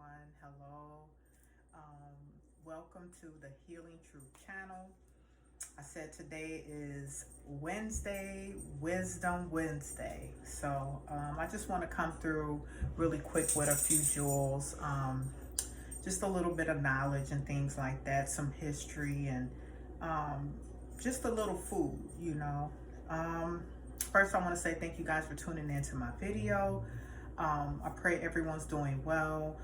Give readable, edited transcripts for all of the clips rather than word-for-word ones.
everyone. Hello. Welcome to the Healing Truth channel. I said today is Wednesday, Wisdom Wednesday. So I just want to come through really quick with a few jewels, just a little bit of knowledge and things like that, some history and just a little food. First, I want to say thank you guys for tuning into my video. I pray everyone's doing well.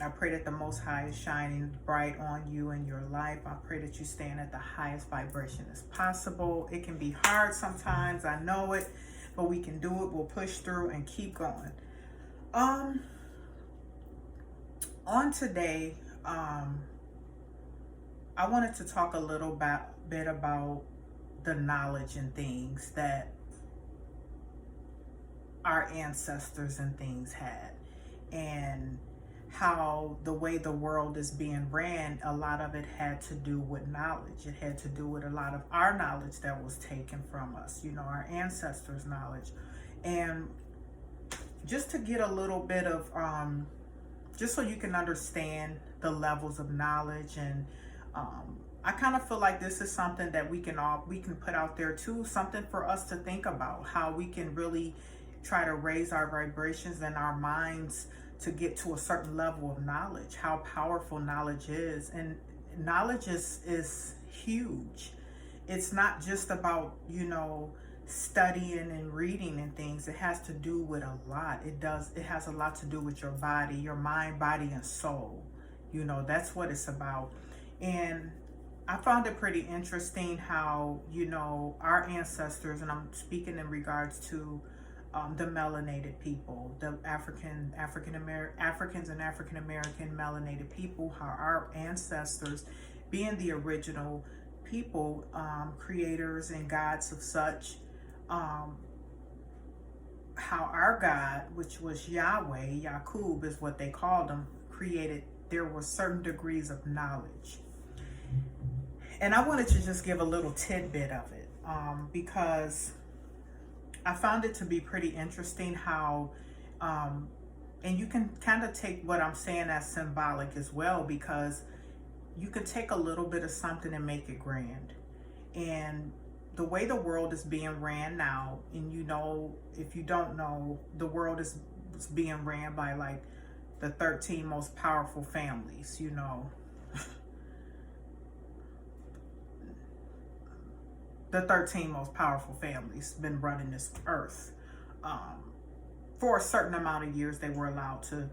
I pray that the Most High is shining bright on you and your life. I pray that you stand at the highest vibration as possible. It can be hard sometimes, I know it, but we can do it. We'll push through and keep going. On today, I wanted to talk a little bit about the knowledge and things that our ancestors and things had, and how the way the world is being ran, a lot of it had to do with knowledge. It had to do with a lot of our knowledge that was taken from us, our ancestors' knowledge. And just to get a little bit of, just so you can understand the levels of knowledge. And I kind of feel like this is something that we can put out there too, something for us to think about, how we can really try to raise our vibrations and our minds to get to a certain level of knowledge, how powerful knowledge is. And knowledge is huge. It's not just about, studying and reading and things. It has to do with a lot. It has a lot to do with your body, your mind, body, and soul. That's what it's about. And I found it pretty interesting how, our ancestors, and I'm speaking in regards to the melanated people, the Africans and African American melanated people, how our ancestors, being the original people, creators and gods of such, how our God, which was Yahweh, Yakub is what they called him, created, there were certain degrees of knowledge. And I wanted to just give a little tidbit of it, because I found it to be pretty interesting how, and you can kind of take what I'm saying as symbolic as well, because you can take a little bit of something and make it grand. And the way the world is being ran now, and if you don't know, the world is being ran by like the 13 most powerful families, the 13 most powerful families been running this earth. For a certain amount of years, they were allowed to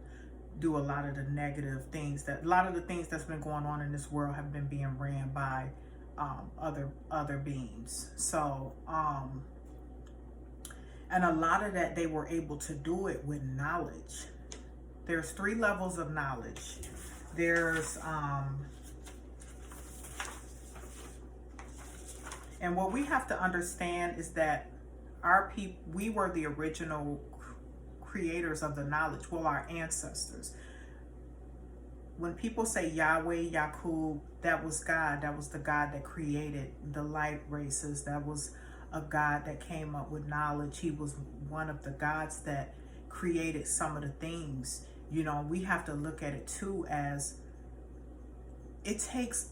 do a lot of the negative things, a lot of the things that's been going on in this world have been being ran by other beings. So, and a lot of that, they were able to do it with knowledge. There's 3 levels of knowledge. There's, and what we have to understand is that we were the original creators of the knowledge. Well, our ancestors. When people say Yahweh, Yakub, that was God. That was the God that created the light races. That was a God that came up with knowledge. He was one of the gods that created some of the things. We have to look at it too as it takes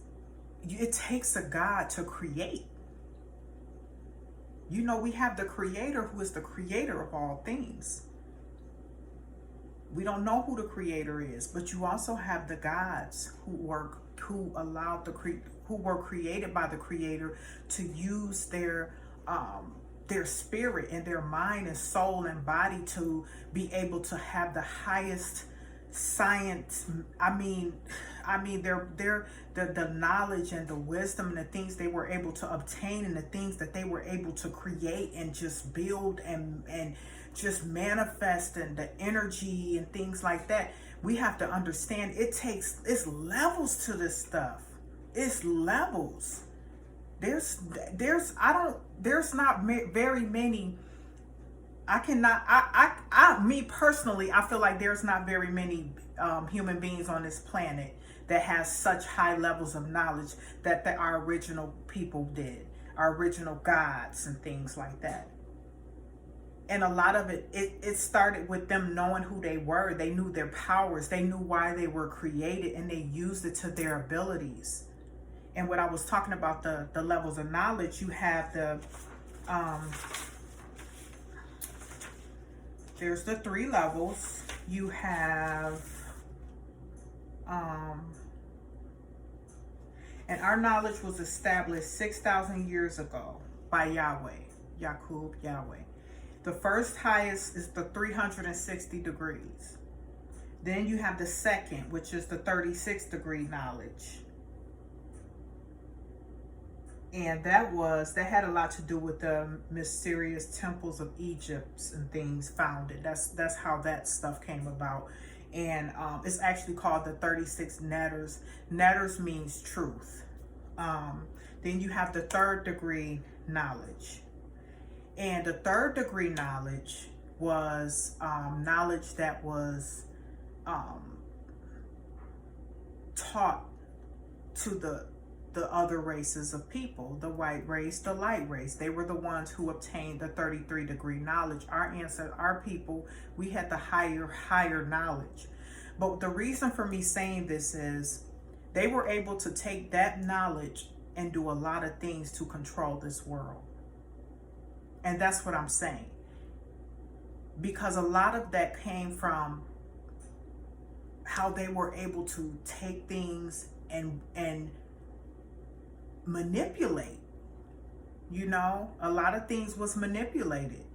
a God to create. We have the creator who is the creator of all things. We don't know who the creator is, but you also have the gods who were created by the creator to use their spirit and their mind and soul and body to be able to have the highest science. The knowledge and the wisdom and the things they were able to obtain and the things that they were able to create and just build and just manifest, and the energy and things like that. We have to understand it's levels to this stuff. It's levels. There's not very many. Me personally, I feel like there's not very many human beings on this planet that has such high levels of knowledge that our original people did, our original gods and things like that. And a lot of it started with them knowing who they were. They knew their powers. They knew why they were created, and they used it to their abilities. And what I was talking about, the levels of knowledge, you have there's the 3 levels. You have, and our knowledge was established 6,000 years ago by Yahweh, Yahweh. The first highest is the 360 degrees. Then you have the second, which is the 36 degree knowledge. And that had a lot to do with the mysterious temples of Egypt and things founded. That's how that stuff came about. And it's actually called the 36 netters. Netters means truth. Then you have the 3rd degree knowledge. And the 3rd degree knowledge was knowledge that was taught to the other races of people, the white race, the light race. They were the ones who obtained the 33 degree knowledge. Our ancestors, our people, we had the higher knowledge. But the reason for me saying this is they were able to take that knowledge and do a lot of things to control this world. And that's what I'm saying. Because a lot of that came from how they were able to take things and manipulate. You know, a lot of things was manipulated.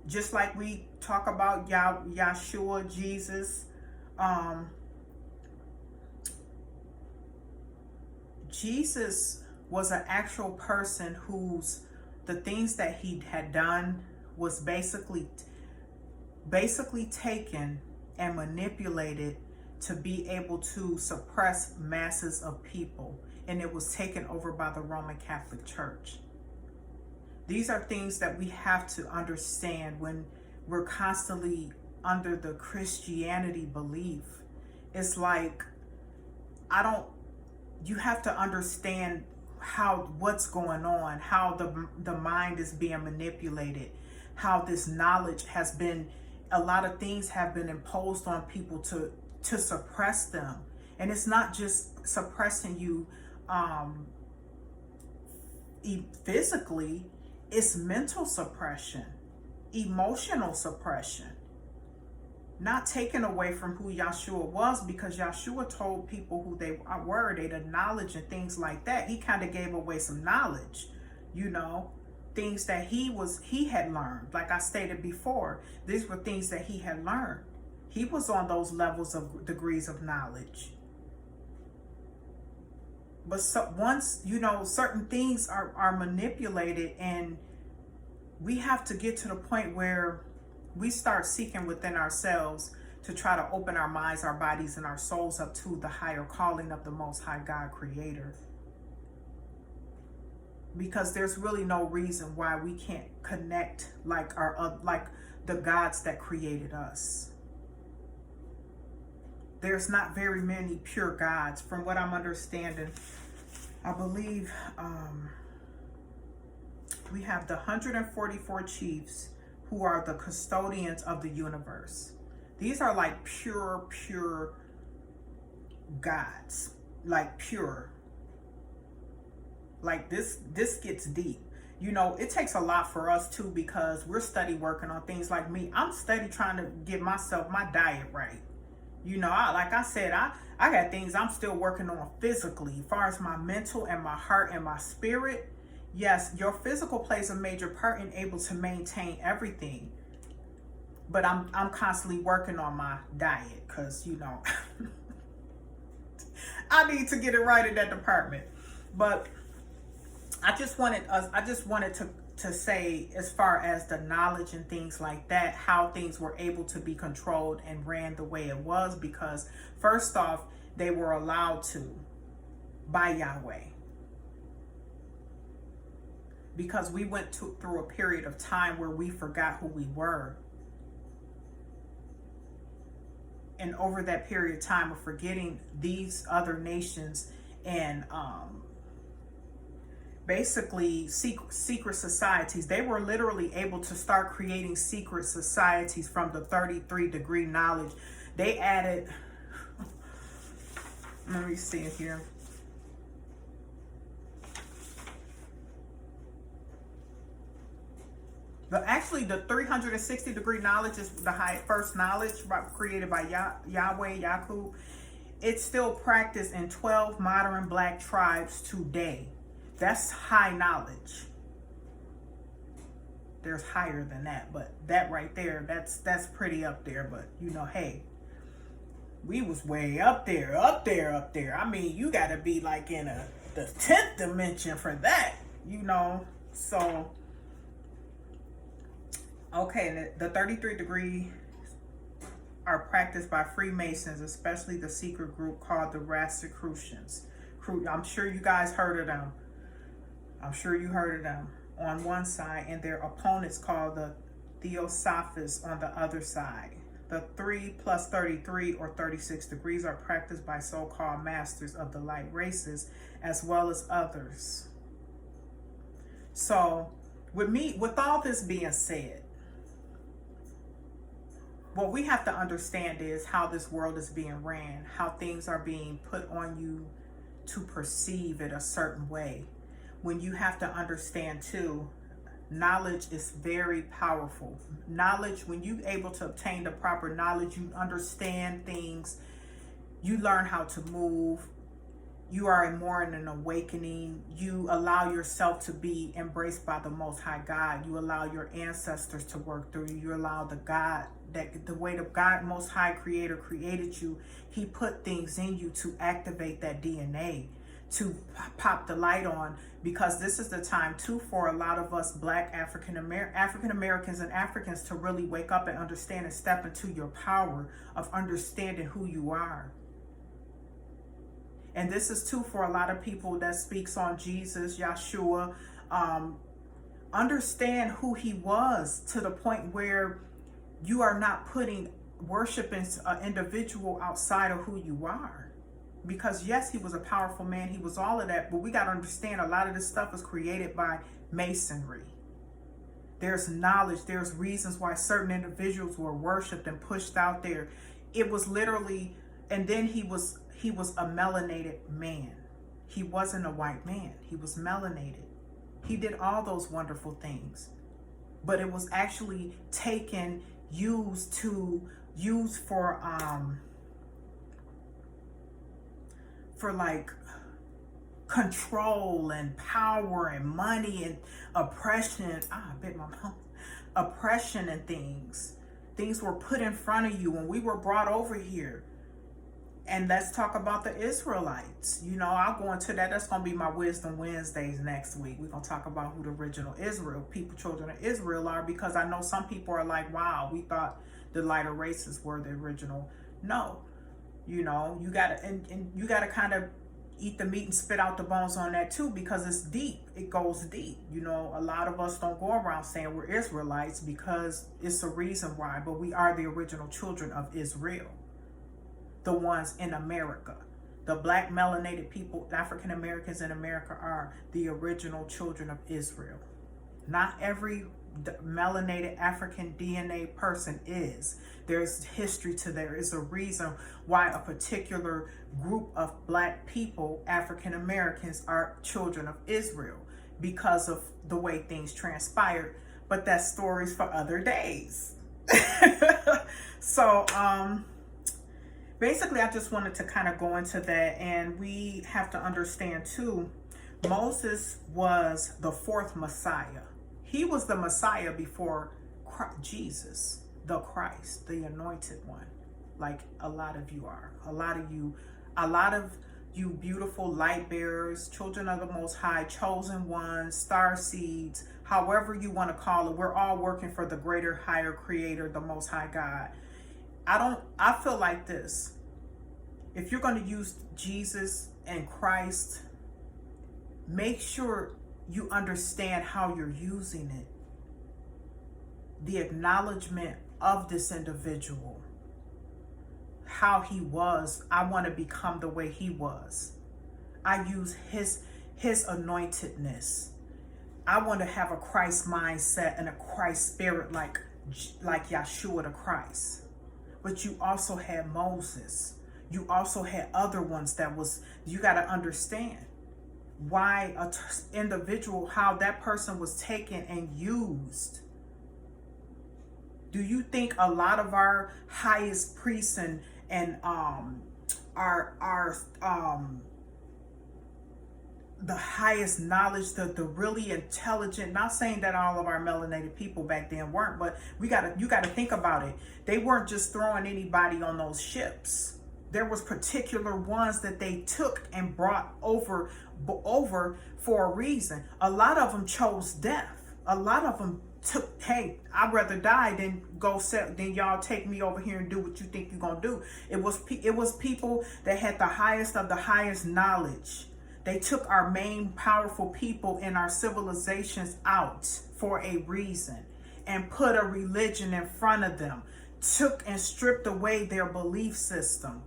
Just like we talk about Yahshua, Jesus. Jesus was an actual person whose the things that he had done was basically taken and manipulated to be able to suppress masses of people, and it was taken over by the Roman Catholic Church. These are things that we have to understand when we're constantly under the Christianity belief. It's like, you have to understand what's going on, how the mind is being manipulated, how this knowledge has been, a lot of things have been imposed on people to suppress them. And it's not just suppressing you physically, it's mental suppression, emotional suppression, not taken away from who Yahshua was, because Yahshua told people who they were, they had knowledge and things like that. He kind of gave away some knowledge, you know, things that he had learned. Like I stated before, these were things that he had learned. He was on those levels of degrees of knowledge. But once, you know, certain things are manipulated, and we have to get to the point where we start seeking within ourselves to try to open our minds, our bodies, and our souls up to the higher calling of the Most High God Creator. Because there's really no reason why we can't connect like the gods that created us. There's not very many pure gods. From what I'm understanding, I believe we have the 144 chiefs who are the custodians of the universe. These are like pure gods, like pure. Like this gets deep. You know, it takes a lot for us too, because we're steady working on things. Like me, I'm steady trying to get my diet right. You know, like I said, I got things I'm still working on physically, as far as my mental and my heart and my spirit. Yes, your physical plays a major part in able to maintain everything. But I'm constantly working on my diet, because, you know, I need to get it right in that department. But I just wanted to say, as far as the knowledge and things like that, how things were able to be controlled and ran the way it was, because first off, they were allowed to by Yahweh. Because we went through a period of time where we forgot who we were. And over that period of time of forgetting these other nations and basically secret societies. They were literally able to start creating secret societies from the 33-degree knowledge. They added, let me see it here. But actually, the 360-degree knowledge is the first knowledge created by Yahweh, Yakub. It's still practiced in 12 modern black tribes today. That's high knowledge. There's higher than that, but that right there, that's pretty up there. But you know, hey, we was way up there. I mean, you got to be like in the 10th dimension for that, you know. So, okay, the 33-degree are practiced by Freemasons, especially the secret group called the Rosicrucians. I'm sure you guys heard of them. I'm sure you heard of them on one side, and their opponents called the Theosophists on the other side. The 3 plus 33 or 36 degrees are practiced by so-called masters of the light races as well as others. So with all this being said, what we have to understand is how this world is being ran, how things are being put on you to perceive it a certain way. When you have to understand too, knowledge is very powerful. Knowledge, when you're able to obtain the proper knowledge, you understand things, you learn how to move, you are more in an awakening, you allow yourself to be embraced by the Most High God, you allow your ancestors to work through you, you allow the way the God Most High Creator created you, He put things in you to activate that DNA, to pop the light on, because this is the time too for a lot of us Black African Americans and Africans to really wake up and understand and step into your power of understanding who you are. And this is too for a lot of people that speaks on Jesus, Yeshua. Understand who He was to the point where you are not putting worshiping an individual outside of who you are. Because yes, He was a powerful man, He was all of that, but we got to understand a lot of this stuff is created by masonry. There's knowledge, there's reasons why certain individuals were worshipped and pushed out there. It was literally, and then he was a melanated man. He wasn't a white man, he was melanated. He did all those wonderful things, but it was actually taken, used for like control and power and money and oppression. Oppression and things. Things were put in front of you when we were brought over here. And let's talk about the Israelites. You know, I'll go into that. That's going to be my Wisdom Wednesdays next week. We're going to talk about who the original children of Israel are, because I know some people are like, wow, we thought the lighter races were the original. No. You know, you gotta and you gotta kind of eat the meat and spit out the bones on that too, because it's deep. It goes deep. You know, a lot of us don't go around saying we're Israelites because it's a reason why, but we are the original children of Israel. The ones in America. The Black melanated people, African Americans in America, are the original children of Israel. Not every melanated African DNA person is. There's history to there. Is a reason why a particular group of Black people, African Americans, are children of Israel, because of the way things transpired. But that's stories for other days. So basically I just wanted to kind of go into that, and we have to understand too, Moses was the fourth Messiah. He was the Messiah before Jesus, the Christ, the anointed one, like a lot of you are. A lot of you beautiful light bearers, children of the Most High, chosen ones, star seeds, however you want to call it. We're all working for the greater, higher Creator, the Most High God. I feel like this. If you're going to use Jesus and Christ, make sure you understand how you're using it. The acknowledgement of this individual, how he was. I want to become the way he was. I use his anointedness. I want to have a Christ mindset and a Christ spirit like Yeshua the Christ. But you also had Moses. You also had other ones you got to understand why an individual, how that person was taken and used. Do you think a lot of our highest priests and our the highest knowledge, the really intelligent, not saying that all of our melanated people back then weren't, but you gotta think about it. They weren't just throwing anybody on those ships. There was particular ones that they took and brought over for a reason. A lot of them chose death. A lot of them took, hey, I'd rather die than than y'all take me over here and do what you think you're gonna do. It was people that had the highest of the highest knowledge. They took our main powerful people in our civilizations out for a reason and put a religion in front of them, took and stripped away their belief system.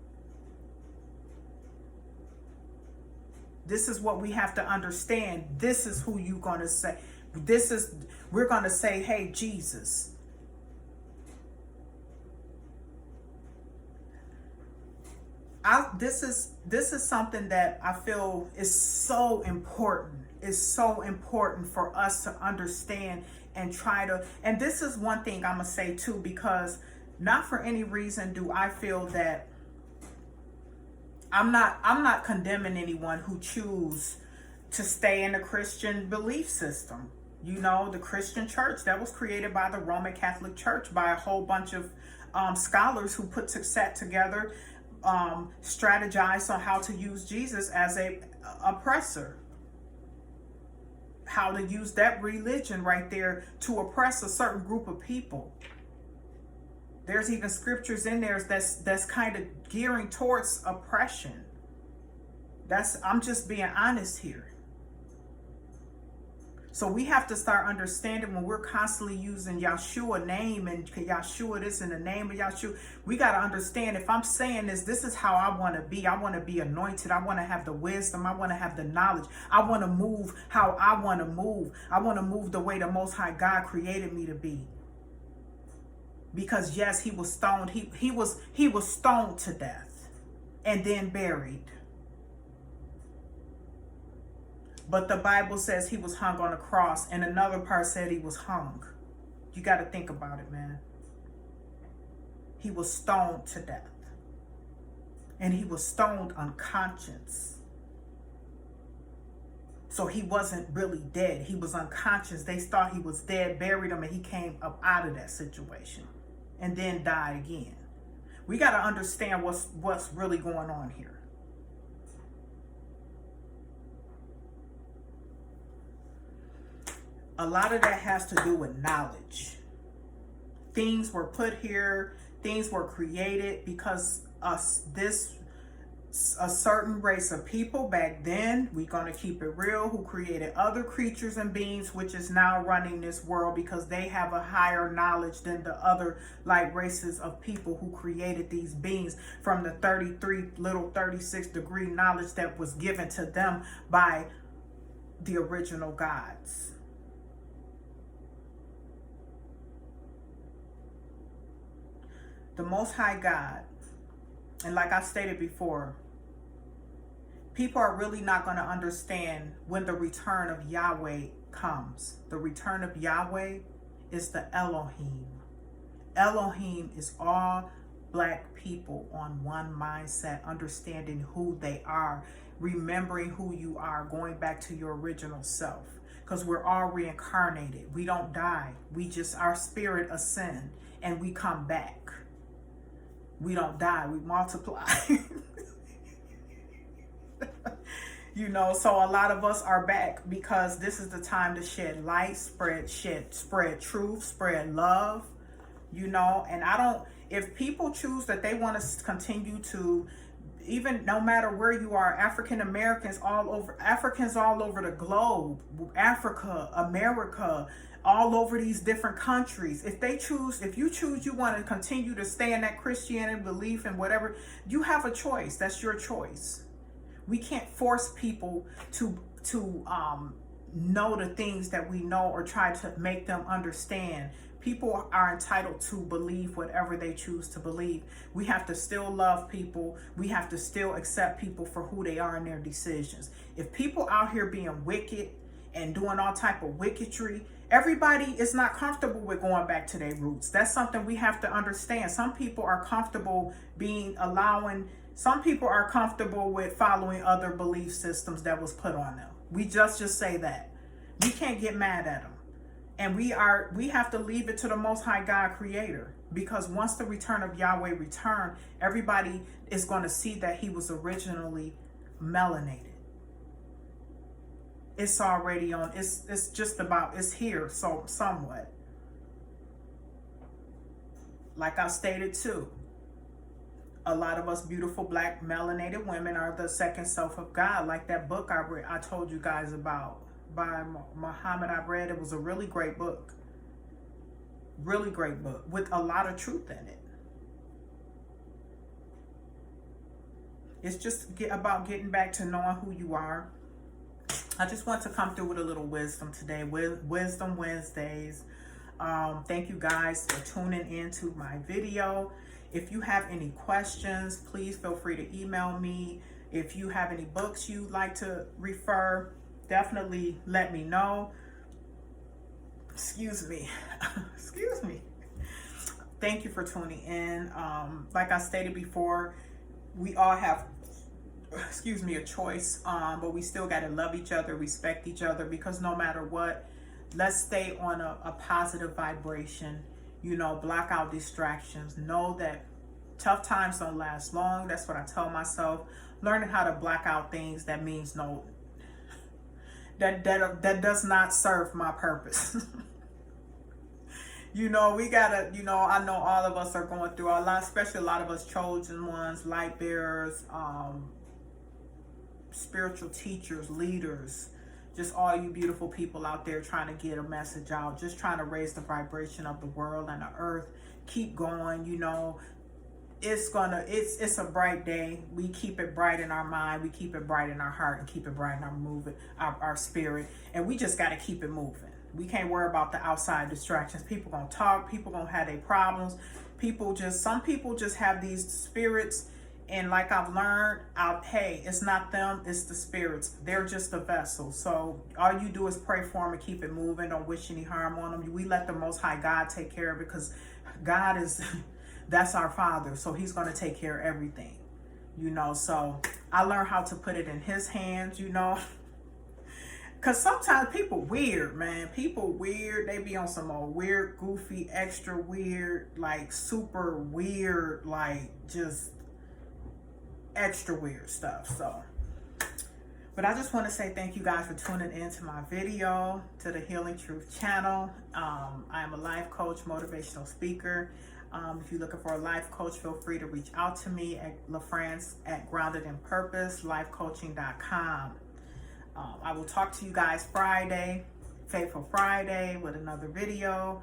This is what we have to understand. This is who you're going to say. We're going to say, hey, Jesus. This is something that I feel is so important. It's so important for us to understand and and this is one thing I'm going to say too, because not for any reason do I feel that I'm not condemning anyone who choose to stay in the Christian belief system. You know, the Christian church that was created by the Roman Catholic Church, by a whole bunch of scholars who sat together, strategized on how to use Jesus as a oppressor, how to use that religion right there to oppress a certain group of people. There's even scriptures in there that's kind of gearing towards oppression. I'm just being honest here. So we have to start understanding when we're constantly using Yeshua name and Yeshua this in the name of Yeshua, we got to understand, if I'm saying this is how I want to be. I want to be anointed. I want to have the wisdom. I want to have the knowledge. I want to move how I want to move. I want to move the way the Most High God created me to be. Because yes, he was stoned. He was stoned to death and then buried. But the Bible says he was hung on a cross, and another part said he was hung. You got to think about it, man. He was stoned to death. And he was stoned unconscious. So he wasn't really dead. He was unconscious. They thought he was dead, buried him, and he came up out of that situation and then died again. We got to understand what's really going on here. A lot of that has to do with knowledge. Things were put here, things were created because a certain race of people back then, we're going to keep it real, who created other creatures and beings, which is now running this world because they have a higher knowledge than the other races of people who created these beings from the 36 degree knowledge that was given to them by the original gods. The Most High God, and like I stated before, people are really not going to understand when the return of Yahweh comes. The return of Yahweh is the Elohim. Elohim is all black people on one mindset, understanding who they are, remembering who you are, going back to your original self. Because we're all reincarnated. We don't die. Our spirit ascend and we come back. We don't die, we multiply. You know, so a lot of us are back because this is the time to shed light, spread truth, spread love, you know. And if people choose that they want to continue to, even no matter where you are, Africans all over the globe, Africa, America, all over these different countries. If you choose you want to continue to stay in that Christianity belief and whatever, you have a choice. That's your choice. We can't force people to know the things that we know or try to make them understand. People are entitled to believe whatever they choose to believe. We have to still love people. We have to still accept people for who they are in their decisions. If people out here being wicked and doing all type of wickedry, everybody is not comfortable with going back to their roots. That's something we have to understand. Some people are comfortable some people are comfortable with following other belief systems that was put on them. We just say that. We can't get mad at them. And we have to leave it to the Most High God Creator, because once the return of Yahweh return, everybody is going to see that he was originally melanated. It's already on. It's just about, it's here. So somewhat, like I stated too, a lot of us beautiful black melanated women are the second self of God. Like that book I told you guys about by Muhammad, I read. It was a really great book. Really great book with a lot of truth in it. It's just about getting back to knowing who you are. I just want to come through with a little wisdom today. Wisdom Wednesdays. Thank you guys for tuning into my video. If you have any questions, please feel free to email me. If you have any books you'd like to refer, definitely let me know. Excuse me. Excuse me. Thank you for tuning in. Like I stated before, we all have, a choice, but we still got to love each other, respect each other, because no matter what, let's stay on a positive vibration. Block out distractions. Know that tough times don't last long. That's what I tell myself. Learning how to block out things that means that does not serve my purpose. We gotta, I know all of us are going through a lot, especially a lot of us chosen ones, light bearers, spiritual teachers, leaders, just all you beautiful people out there trying to get a message out, just trying to raise the vibration of the world and the earth. Keep going. It's a bright day. We keep it bright in our mind, we keep it bright in our heart, and keep it bright in our movement, our spirit, and we just got to keep it moving. We can't worry about the outside distractions. People gonna talk, people gonna have their problems. Some people just have these spirits, and like I've learned, hey, it's not them, it's the spirits. They're just a vessel. So all you do is pray for them and keep it moving. Don't wish any harm on them. We let the Most High God take care of it, because God is that's our Father, so he's going to take care of everything, so I learned how to put it in his hands, because sometimes people weird, man. People weird. They be on some old weird, goofy, extra weird, like super weird, like just extra weird stuff. But I just want to say thank you guys for tuning in to my video, to the Healing Truth channel. I am a life coach, motivational speaker. If you're looking for a life coach, feel free to reach out to me at LaFrance at groundedinpurposelifecoaching.com. I will talk to you guys Friday, Fateful Friday, with another video.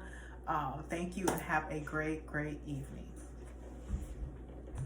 Thank you and have a great, great evening.